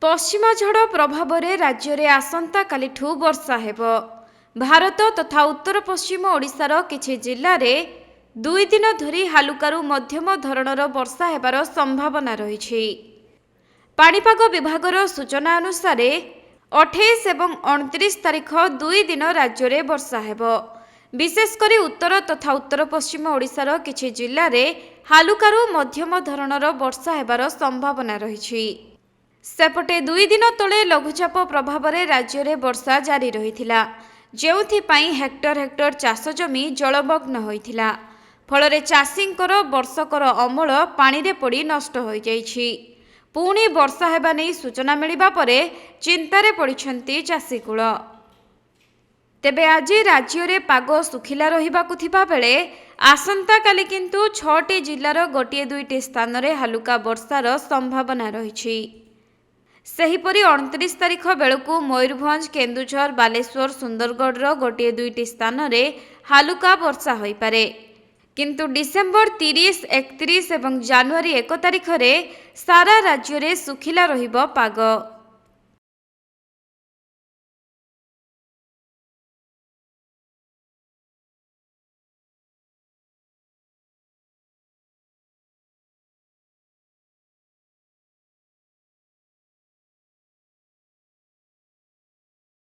पश्चिमा झड़ प्रभाव में राज्य में आसंता कालिठू वर्षा हेब। भारत तथा उत्तर पश्चिम ओडिशार किछि जिल्ला रे 2 दिन धरी हालुकारु मध्यम धरणर वर्षा हेबार संभावना रही। पाणीपाग विभागर सूचना अनुसार 28 एवं 29 तारीख 2 दिन राज्य में वर्षा हेब। विशेषकर उत्तर तथा उत्तर पश्चिम ओडिशार किछि जिल्ला रे हालुकारु मध्यम धरणर वर्षा हेबार संभावना रही। सेपटे 2 दिन तले लघुचाप प्रभाव में राज्य में वर्षा जारी रही, जोथिपाई हेक्टर हेक्टर चाष जमी जलमग्न होइथिला। फल चाषींकर वर्षकर अमल पानी रे पड़ी नष्ट हो जाइछि। पुणी वर्षा हेबा नै सूचना मिलिबा परे चिंतारे पड़िछन्ति चाषीकूल। तेबे आज राज्य में पाग सुखिला रहिबाकु थिबा बेले आसंता काली किंतु 6टी जिल्लार गोटे 2टी स्थान रे हालुका वर्षार संभावना रही। सेहीपरि 29 तारीख बेलू मयूरभंज, केन्दुझर, बालेश्वर, सुंदरगढ़ गोटे 2टी स्थान रे हालुका वर्षा होई पारे। किंतु डिसेम्बर 30, 31 और जनवरी 1 तारीख रे सारा राज्य रे सुखिला रहिबो पाग।